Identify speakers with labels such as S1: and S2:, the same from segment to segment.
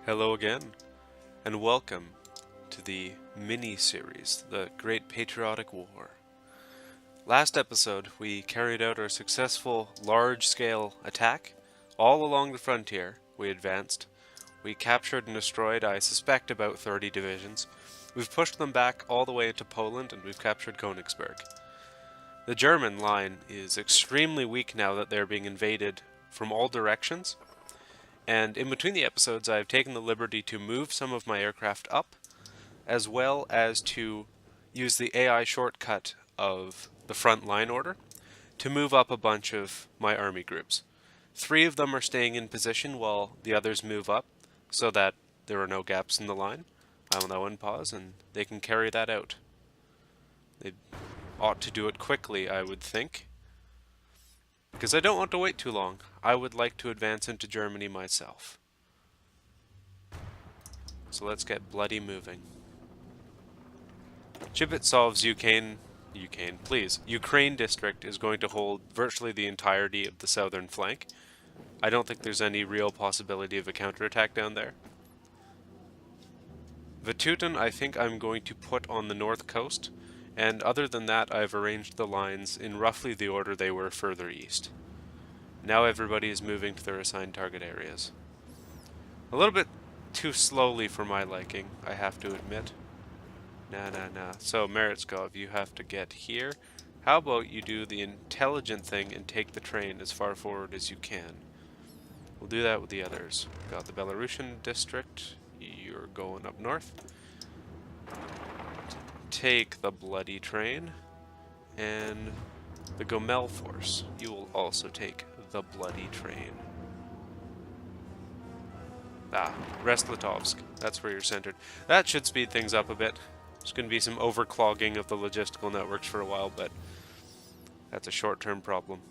S1: Hello again, and welcome to the mini-series, The Great Patriotic War. Last episode, we carried out our successful large-scale attack all along the frontier. We advanced. We captured and destroyed, I suspect, about 30 divisions. We've pushed them back all the way into Poland, and we've captured Königsberg. The German line is extremely weak now that they're being invaded from all directions. And in between the episodes, I've taken the liberty to move some of my aircraft up, as well as to use the AI shortcut of the front line order to move up a bunch of my army groups. 3 of them are staying in position while the others move up, so that there are no gaps in the line. I will now unpause, and they can carry that out. They ought to do it quickly, I would think, because I don't want to wait too long. I would like to advance into Germany myself. So let's get bloody moving. Chibitsov's Ukraine district is going to hold virtually the entirety of the southern flank. I don't think there's any real possibility of a counterattack down there. Vatutin, I think I'm going to put on the north coast, and other than that, I've arranged the lines in roughly the order they were further east. Now everybody is moving to their assigned target areas. A little bit too slowly for my liking, I have to admit. Nah. So, Meritskov, you have to get here. How about you do the intelligent thing and take the train as far forward as you can? We'll do that with the others. Got the Belarusian district. You're going up north. Take the bloody train. And the Gomel force. You will also take the bloody train. Rest-Litovsk. That's where you're centered. That should speed things up a bit. There's going to be some overclogging of the logistical networks for a while, but that's a short-term problem.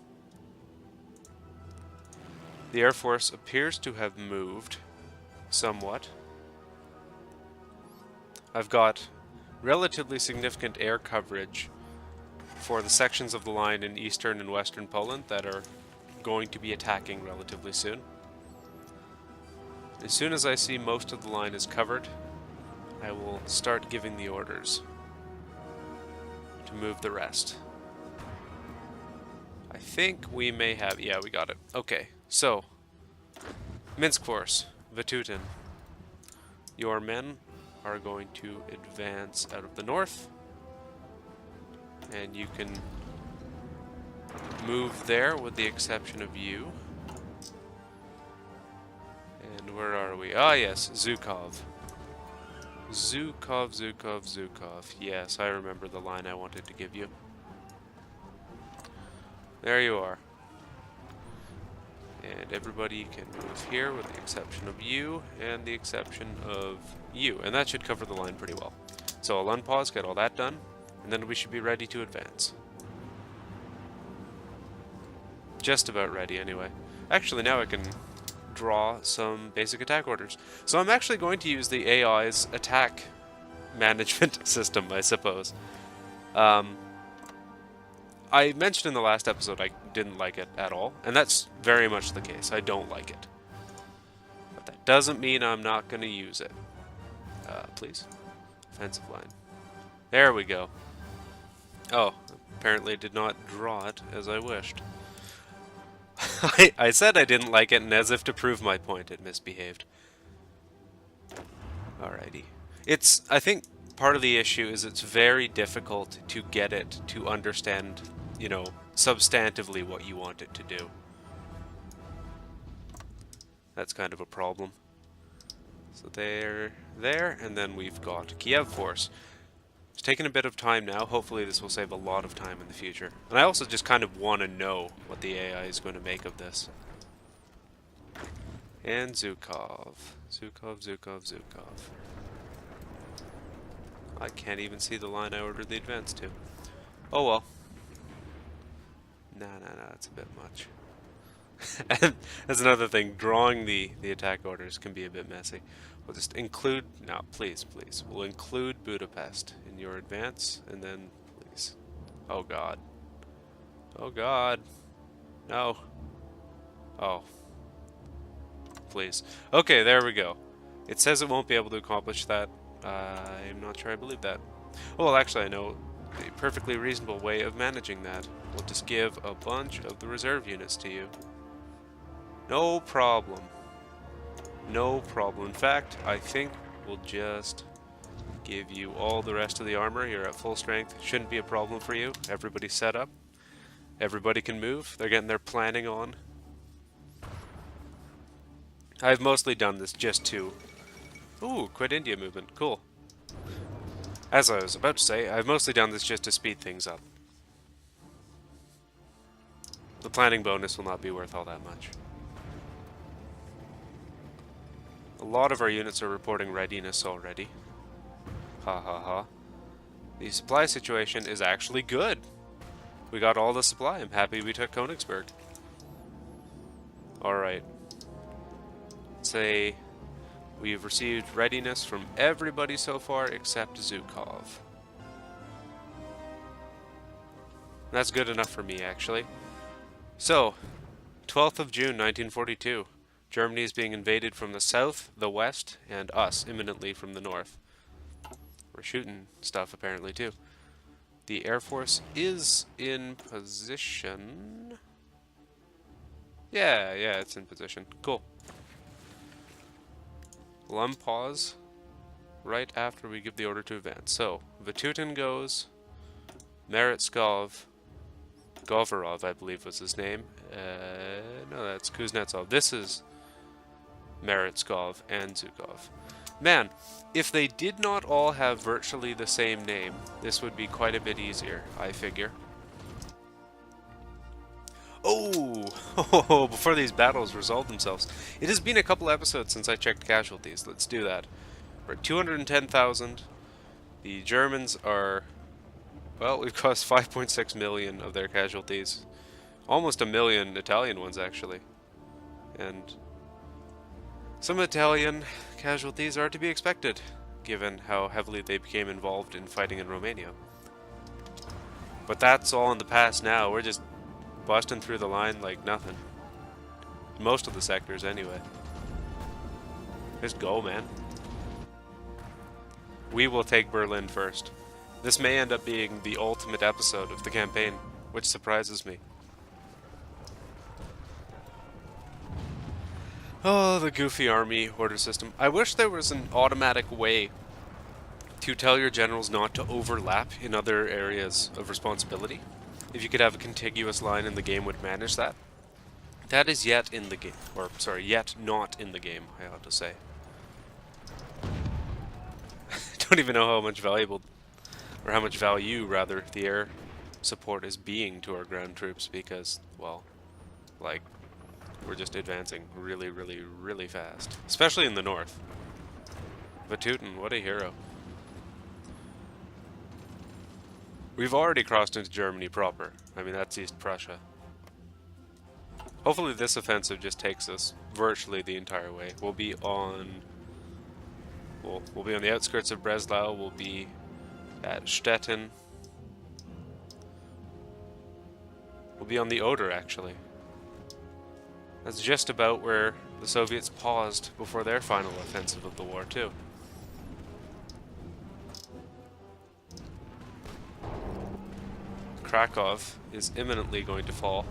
S1: The Air Force appears to have moved somewhat. I've got relatively significant air coverage for the sections of the line in eastern and western Poland that are going to be attacking relatively soon. As soon as I see most of the line is covered, I will start giving the orders to move the rest. I think we may have... yeah, we got it. Okay, so Minsk force, Vatutin. Your men are going to advance out of the north, and you can move there with the exception of you. And where are we? Ah, yes, Zhukov. Zhukov. Yes, I remember the line I wanted to give you. There you are. And everybody can move here with the exception of you and the exception of you. And that should cover the line pretty well. So I'll unpause, get all that done, and then we should be ready to advance. Just about ready, anyway. Actually, now I can draw some basic attack orders. So I'm actually going to use the AI's attack management system, I suppose. I mentioned in the last episode I didn't like it at all, and that's very much the case. I don't like it. But that doesn't mean I'm not going to use it. Please. Offensive line. There we go. Oh, apparently I did not draw it as I wished. I said I didn't like it, and as if to prove my point, it misbehaved. Alrighty. I think part of the issue is it's very difficult to get it to understand, substantively what you want it to do. That's kind of a problem. So there, and then we've got Kiev force. It's taken a bit of time now. Hopefully this will save a lot of time in the future. And I also just kind of want to know what the AI is going to make of this. And Zhukov. I can't even see the line I ordered the advance to. Oh well. Nah, it's a bit much. And that's another thing, drawing the attack orders can be a bit messy. We'll just include, no, please. We'll include Budapest in your advance, and then, please. Oh god. No. Oh. Please. Okay, there we go. It says it won't be able to accomplish that. I'm not sure I believe that. Well, actually, I know a perfectly reasonable way of managing that. We'll just give a bunch of the reserve units to you. No problem. No problem. In fact, I think we'll just give you all the rest of the armor. You're at full strength. Shouldn't be a problem for you. Everybody's set up. Everybody can move. They're getting their planning on. I've mostly done this just to... Ooh, quit India movement. Cool. As I was about to say, I've mostly done this just to speed things up. The planning bonus will not be worth all that much. A lot of our units are reporting readiness already. Ha ha ha. The supply situation is actually good. We got all the supply. I'm happy we took Königsberg. Alright. Say we've received readiness from everybody so far except Zhukov. That's good enough for me, actually. So, 12th of June 1942. Germany is being invaded from the south, the west, and us imminently from the north. We're shooting stuff apparently too. The Air Force is in position. Yeah, it's in position. Cool. Pause right after we give the order to advance. So, Vatutin goes, Meretskov, Govorov, I believe was his name. No, that's Kuznetsov. This is Meretskov and Zhukov. Man, if they did not all have virtually the same name, this would be quite a bit easier, I figure. Oh, before these battles resolve themselves. It has been a couple episodes since I checked casualties. Let's do that. We're at 210,000. The Germans are... Well, we've cost 5.6 million of their casualties. Almost a million Italian ones, actually. And some Italian casualties are to be expected, given how heavily they became involved in fighting in Romania. But that's all in the past now. We're just busting through the line like nothing. Most of the sectors, anyway. Just go, man. We will take Berlin first. This may end up being the ultimate episode of the campaign, which surprises me. Oh, the goofy army order system. I wish there was an automatic way to tell your generals not to overlap in other areas of responsibility. If you could have a contiguous line in the game would manage that. That is yet in the game. Or, sorry, yet not in the game, I ought to say. I don't even know how much valuable, or how much value, rather, the air support is being to our ground troops because, well, like, we're just advancing really, really, really fast. Especially in the north. Vatutin, what a hero. We've already crossed into Germany proper. I mean, that's East Prussia. Hopefully this offensive just takes us virtually the entire way. We'll be on the outskirts of Breslau. We'll be at Stettin. We'll be on the Oder, actually. That's just about where the Soviets paused before their final offensive of the war, too. Krakow is imminently going to fall.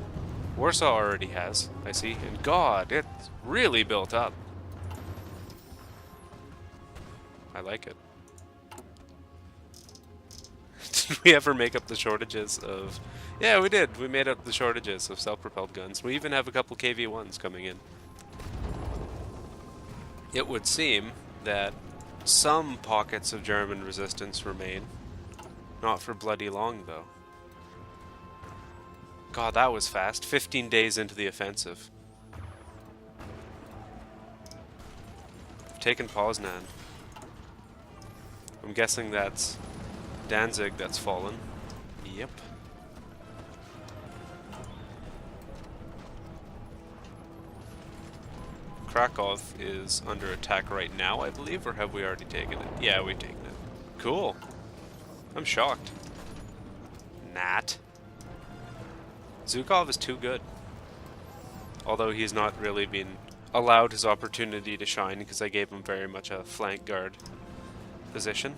S1: Warsaw already has, I see. And God, it's really built up. I like it. Did we ever make up the shortages of... Yeah, we did. We made up the shortages of self-propelled guns. We even have a couple KV-1s coming in. It would seem that some pockets of German resistance remain. Not for bloody long, though. God, that was fast. 15 days into the offensive. We've taken Poznan. I'm guessing that's Danzig that's fallen. Yep. Krakow is under attack right now, I believe, or have we already taken it? Yeah, we've taken it. Cool. I'm shocked. Nat. Zhukov is too good. Although he's not really been allowed his opportunity to shine because I gave him very much a flank guard position.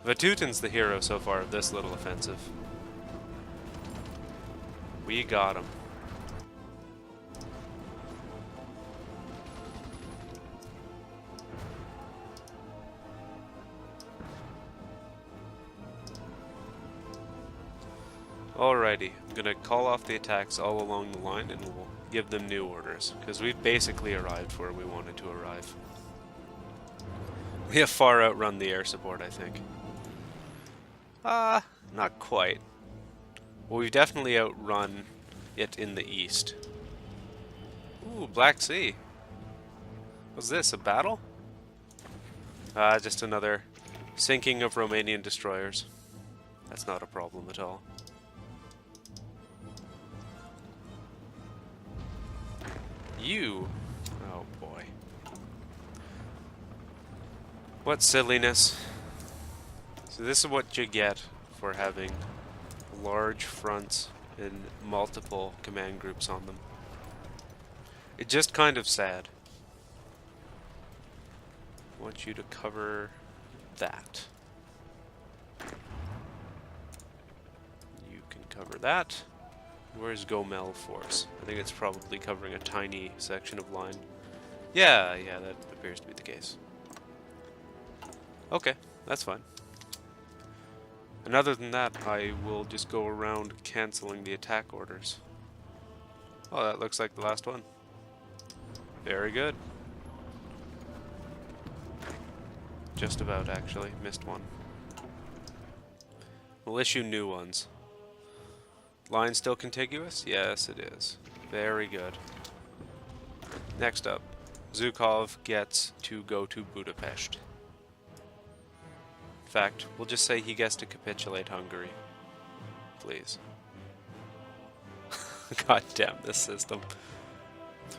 S1: Vatutin's the hero so far of this little offensive. We got him. Alrighty, I'm gonna call off the attacks all along the line and we'll give them new orders, because we've basically arrived where we wanted to arrive. We have far outrun the air support, I think. Not quite. Well, we've definitely outrun it in the east. Ooh, Black Sea. What's this, a battle? Just another sinking of Romanian destroyers. That's not a problem at all. You! Oh boy. What silliness. So this is what you get for having large fronts and multiple command groups on them. It's just kind of sad. I want you to cover that. You can cover that. Where's Gomel Force? I think it's probably covering a tiny section of line. Yeah, that appears to be the case. Okay, that's fine. And other than that, I will just go around cancelling the attack orders. Oh, that looks like the last one. Very good. Just about, actually. Missed one. We'll issue new ones. Line still contiguous? Yes, it is. Very good. Next up, Zhukov gets to go to Budapest. In fact, we'll just say he gets to capitulate Hungary. Please. God damn this system.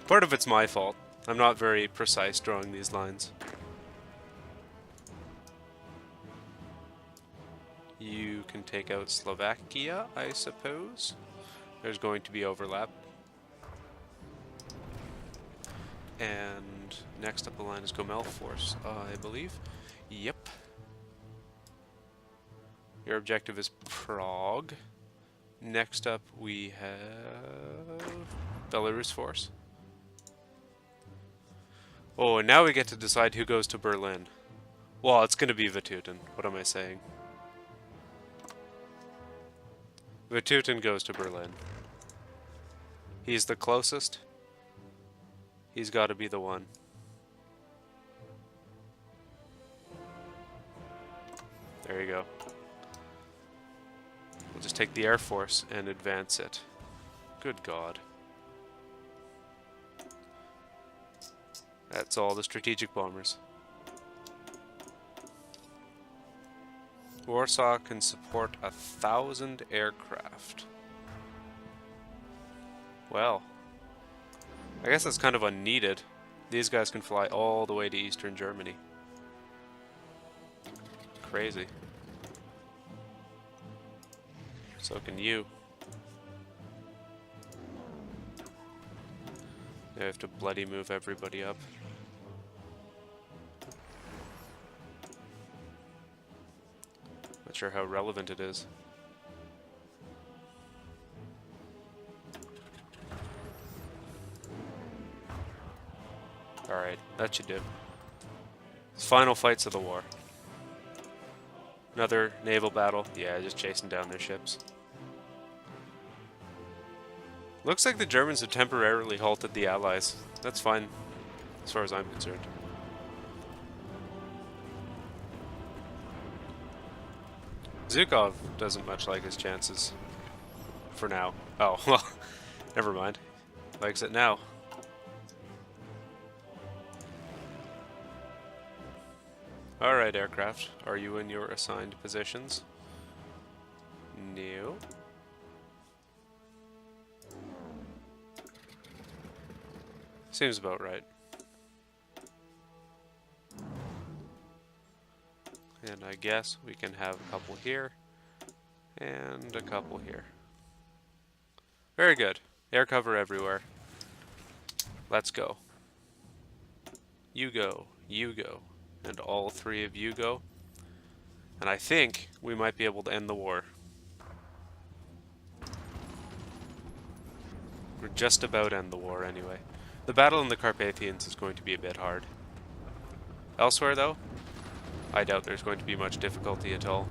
S1: Part of it's my fault. I'm not very precise drawing these lines. You can take out Slovakia, I suppose. There's going to be overlap. And next up the line is Gomel Force, I believe. Yep. Your objective is Prague. Next up we have Belarus Force. Oh, and now we get to decide who goes to Berlin. Well, it's going to be Vatutin. What am I saying? Vatutin goes to Berlin. He's the closest. He's got to be the one. There you go. We'll just take the Air Force and advance it. Good God. That's all the strategic bombers. Warsaw can support 1,000 aircraft. Well, I guess that's kind of unneeded. These guys can fly all the way to Eastern Germany. Crazy. So can you. I have to bloody move everybody up. Not sure how relevant it is. Alright, that should do. It's final fights of the war. Another naval battle. Yeah, just chasing down their ships. Looks like the Germans have temporarily halted the Allies. That's fine, as far as I'm concerned. Zhukov doesn't much like his chances. For now. Oh, well, never mind. Likes it now. Alright, aircraft. Are you in your assigned positions? No. Seems about right. And I guess we can have a couple here and a couple here. Very good. Air cover everywhere. Let's go. You go. You go. And all three of you go. And I think we might be able to end the war. We're just about end the war anyway. The battle in the Carpathians is going to be a bit hard. Elsewhere though, I doubt there's going to be much difficulty at all.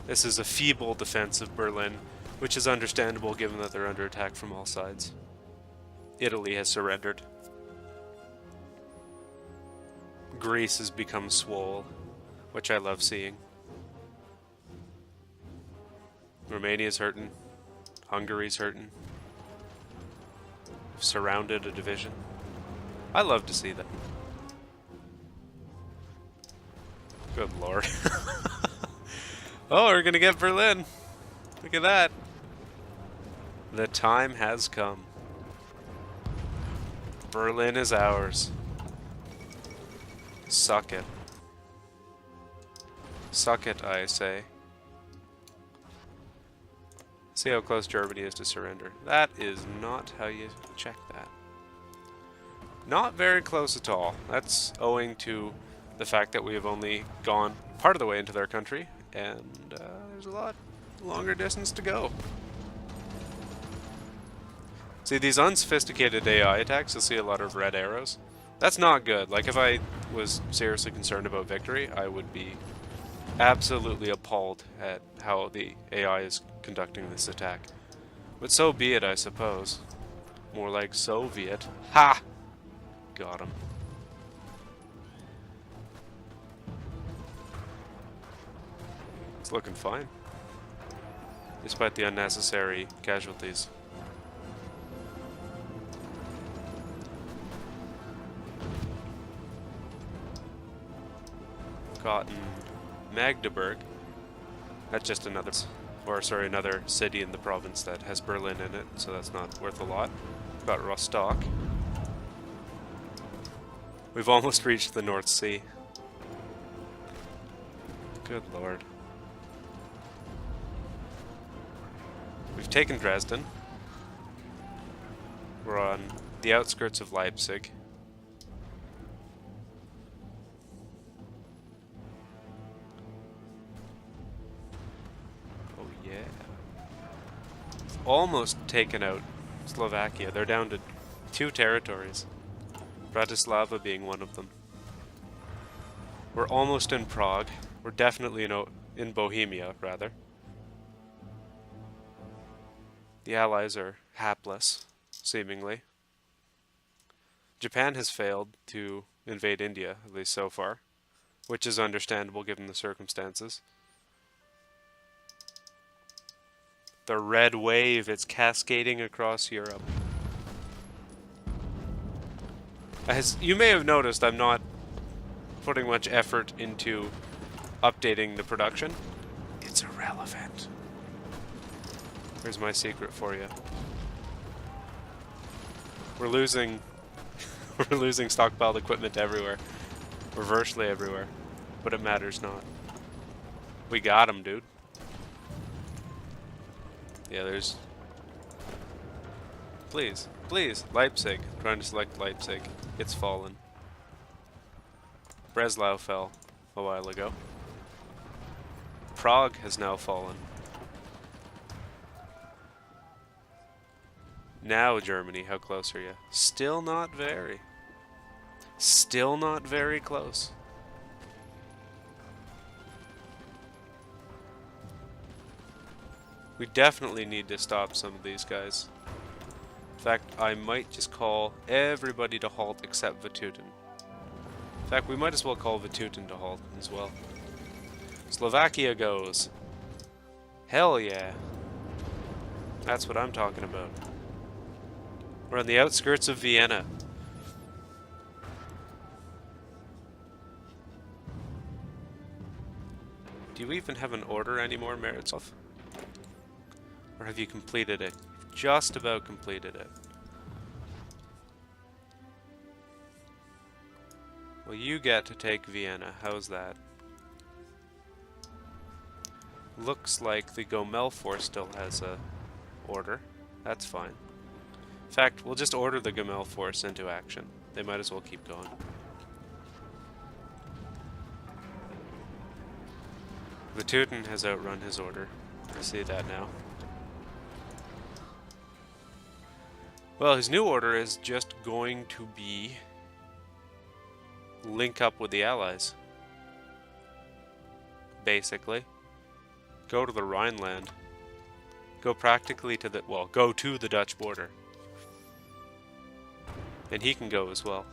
S1: This is a feeble defense of Berlin, which is understandable given that they're under attack from all sides. Italy has surrendered. Greece has become swole, which I love seeing. Romania's hurting. Hungary's hurting. We've surrounded a division. I love to see that. Good lord. Oh, we're gonna get Berlin. Look at that. The time has come. Berlin is ours. Suck it. Suck it, I say. See how close Germany is to surrender. That is not how you check that. Not very close at all. That's owing to the fact that we have only gone part of the way into their country, and there's a lot longer distance to go. See, these unsophisticated AI attacks, you'll see a lot of red arrows. That's not good. Like, if I was seriously concerned about victory, I would be absolutely appalled at how the AI is conducting this attack. But so be it, I suppose. More like Soviet. Ha! Got him. It's looking fine, despite the unnecessary casualties. Gotten Magdeburg. That's just another, another city in the province that has Berlin in it, so that's not worth a lot. Got Rostock. We've almost reached the North Sea. Good lord. We've taken Dresden. We're on the outskirts of Leipzig. Oh yeah. We've almost taken out Slovakia. They're down to 2 territories. Bratislava being one of them. We're almost in Prague. We're definitely in Bohemia, rather. The Allies are hapless, seemingly. Japan has failed to invade India, at least so far, which is understandable given the circumstances. The red wave, it's cascading across Europe. As you may have noticed, I'm not putting much effort into updating the production. It's irrelevant. Here's my secret for you. We're losing we're losing stockpiled equipment everywhere. We're virtually everywhere. But it matters not. We got him, dude. Yeah, there's... Please, please, Leipzig. I'm trying to select Leipzig. It's fallen. Breslau fell a while ago. Prague has now fallen. Now, Germany, how close are you? Still not very. Still not very close. We definitely need to stop some of these guys. In fact, I might just call everybody to halt except Vatutin. In fact, we might as well call Vatutin to halt as well. Slovakia goes. Hell yeah. That's what I'm talking about. We're on the outskirts of Vienna. Do you even have an order anymore, Meritslov? Or have you completed it? You've just about completed it. Well, you get to take Vienna. How's that? Looks like the Gomel force still has a order. That's fine. In fact, we'll just order the Gamel force into action. They might as well keep going. The Teuton has outrun his order. I see that now. Well, his new order is just going to be link up with the Allies. Basically. Go to the Rhineland. Go practically to the... well, go to the Dutch border. And he can go as well.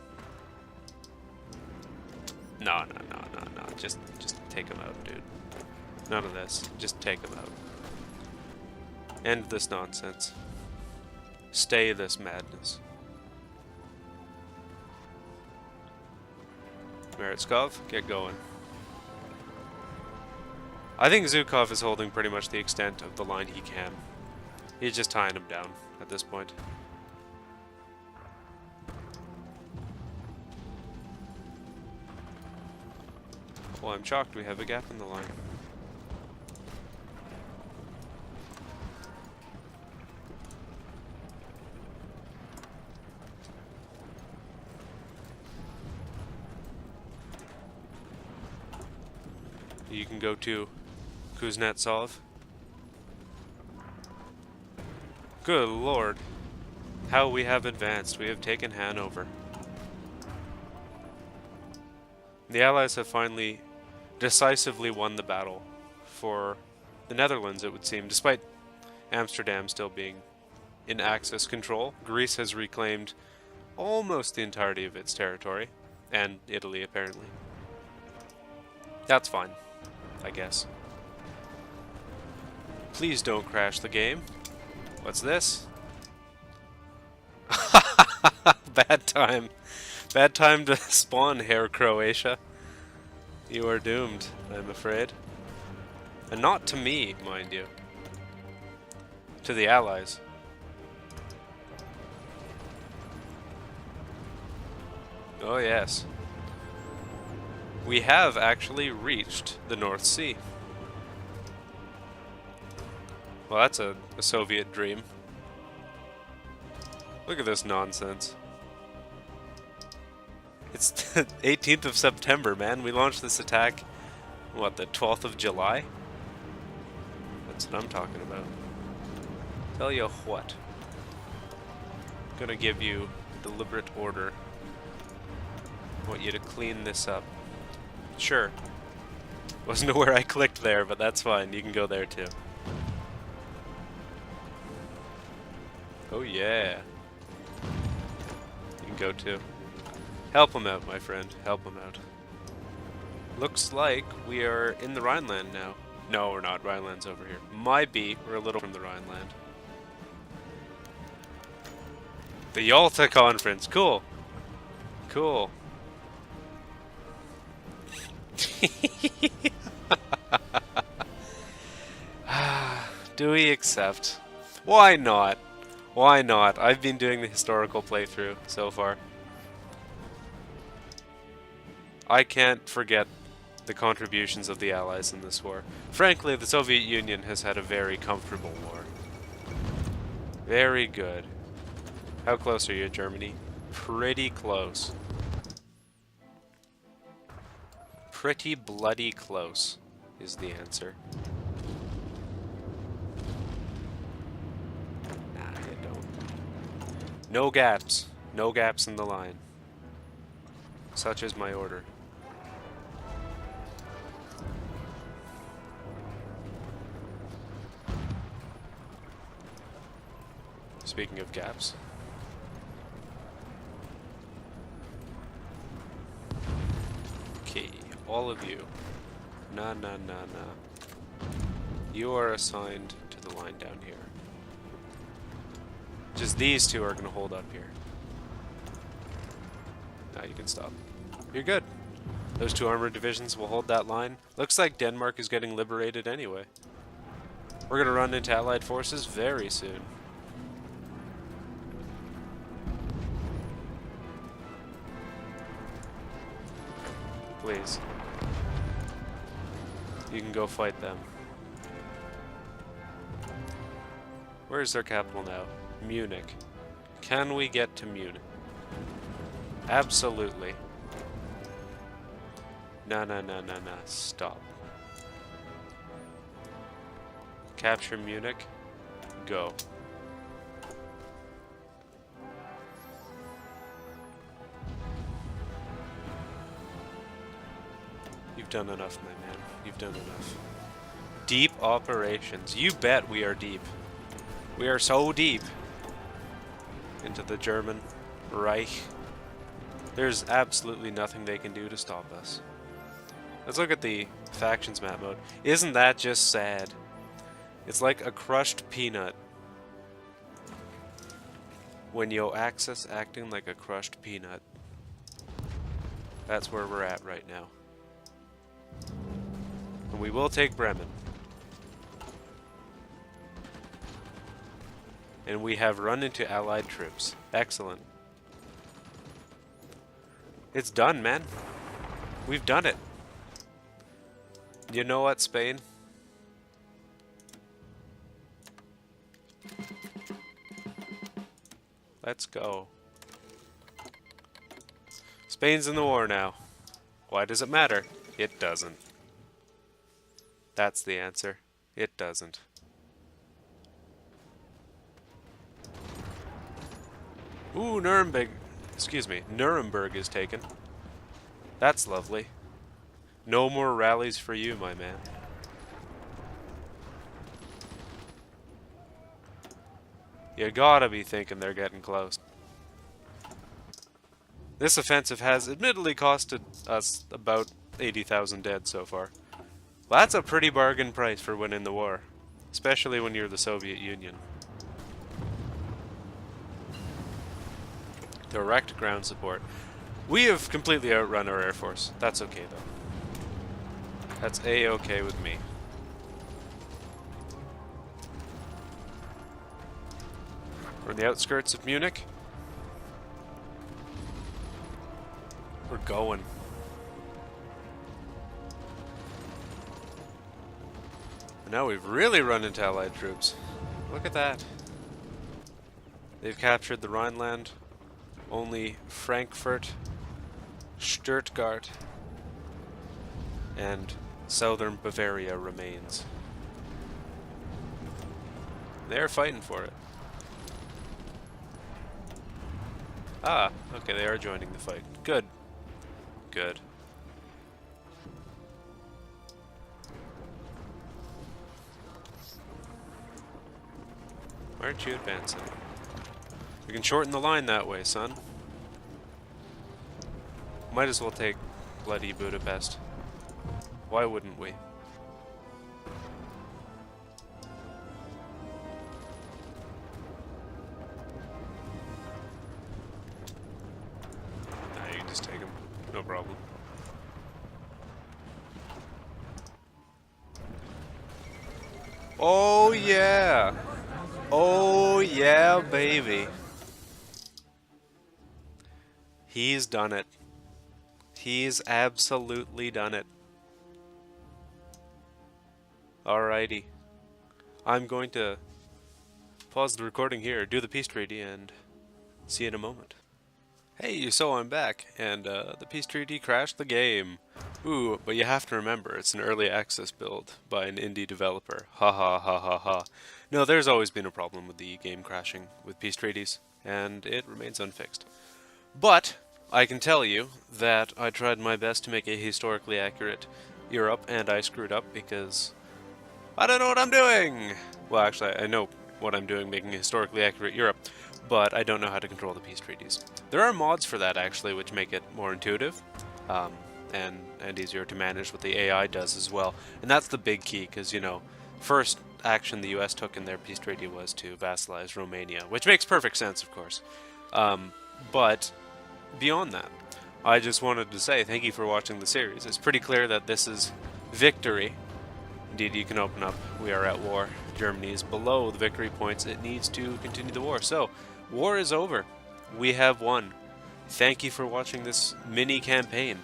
S1: No. Just take him out, dude. None of this. Just take him out. End this nonsense. Stay this madness. Meretskov, get going. I think Zhukov is holding pretty much the extent of the line he can. He's just tying him down at this point. Well, I'm shocked we have a gap in the line. You can go to Kuznetsov. Good lord. How we have advanced. We have taken Hanover. The Allies have finally decisively won the battle for the Netherlands, it would seem. Despite Amsterdam still being in Axis control, Greece has reclaimed almost the entirety of its territory. And Italy, apparently. That's fine, I guess. Please don't crash the game. What's this? Bad time. Bad time to spawn, Hair Croatia. You are doomed, I'm afraid. And not to me, mind you. To the Allies. Oh yes. We have actually reached the North Sea. Well, that's a Soviet dream. Look at this nonsense. It's the 18th of September, man. We launched this attack, what, the 12th of July? That's what I'm talking about. Tell you what. I'm gonna give you deliberate order. I want you to clean this up. Sure. Wasn't where I clicked there, but that's fine. You can go there too. Oh yeah. You can go too. Help him out, my friend. Help him out. Looks like we are in the Rhineland now. No, we're not. Rhineland's over here. Might be. We're a little from the Rhineland. The Yalta Conference. Cool. Cool. Do we accept? Why not? Why not? I've been doing the historical playthrough so far. I can't forget the contributions of the Allies in this war. Frankly, the Soviet Union has had a very comfortable war. Very good. How close are you, Germany? Pretty close. Pretty bloody close is the answer. Nah, you don't. No gaps. No gaps in the line. Such is my order. Speaking of gaps. Okay, all of you. Nah. You are assigned to the line down here. Just these two are going to hold up here. Now you can stop. You're good. Those two armored divisions will hold that line. Looks like Denmark is getting liberated anyway. We're going to run into Allied forces very soon. Please. You can go fight them. Where's their capital now? Munich. Can we get to Munich? Absolutely. No, no, no, no, no. Stop. Capture Munich. Go. You've done enough, my man. You've done enough. Deep operations. You bet we are deep. We are so deep into the German Reich. There's absolutely nothing they can do to stop us. Let's look at the factions map mode. Isn't that just sad? It's like a crushed peanut. When yo Axis acting like a crushed peanut. That's where we're at right now. And we will take Bremen. And we have run into Allied troops. Excellent. It's done, man. We've done it. You know what, Spain? Let's go. Spain's in the war now. Why does it matter? It doesn't. That's the answer. It doesn't. Ooh, Nuremberg. Excuse me. Nuremberg is taken. That's lovely. No more rallies for you, my man. You gotta be thinking they're getting close. This offensive has admittedly costed us about 80,000 dead so far. Well, that's a pretty bargain price for winning the war. Especially when you're the Soviet Union. Direct ground support. We have completely outrun our Air Force. That's okay, though. That's A-okay with me. We're in the outskirts of Munich. We're going. And now we've really run into Allied troops. Look at that. They've captured the Rhineland. Only Frankfurt, Stuttgart, and southern Bavaria remains. They're fighting for it. Ah, okay, they are joining the fight. Good. Good. Why aren't you advancing? We can shorten the line that way, son. Might as well take bloody Budapest. Why wouldn't we? Nah, you can just take them. No problem. Oh yeah! Oh yeah, baby! He's done it. He's absolutely done it. Alrighty. I'm going to pause the recording here, do the peace treaty, and see you in a moment. Hey, so I'm back, and the peace treaty crashed the game. Ooh, but you have to remember, it's an early access build by an indie developer. Ha ha ha ha ha. No, there's always been a problem with the game crashing with peace treaties, and it remains unfixed. But I can tell you that I tried my best to make a historically accurate Europe, and I screwed up because I don't know what I'm doing! Well, actually, I know what I'm doing making a historically accurate Europe, but I don't know how to control the peace treaties. There are mods for that, actually, which make it more intuitive, and easier to manage what the AI does as well. And that's the big key, because, you know, first action the US took in their peace treaty was to vassalize Romania, which makes perfect sense, of course. But beyond that, I just wanted to say thank you for watching the series. It's pretty clear that this is victory. Indeed, you can open up, we are at war. Germany is below the victory points. It needs to continue the war. So, war is over. We have won. Thank you for watching this mini campaign.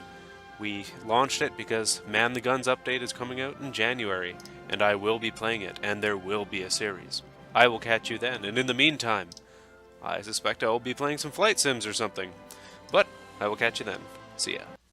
S1: We launched it because Man the Guns update is coming out in January, and I will be playing it, and there will be a series. I will catch you then, and in the meantime, I suspect I will be playing some flight sims or something. But I will catch you then. See ya.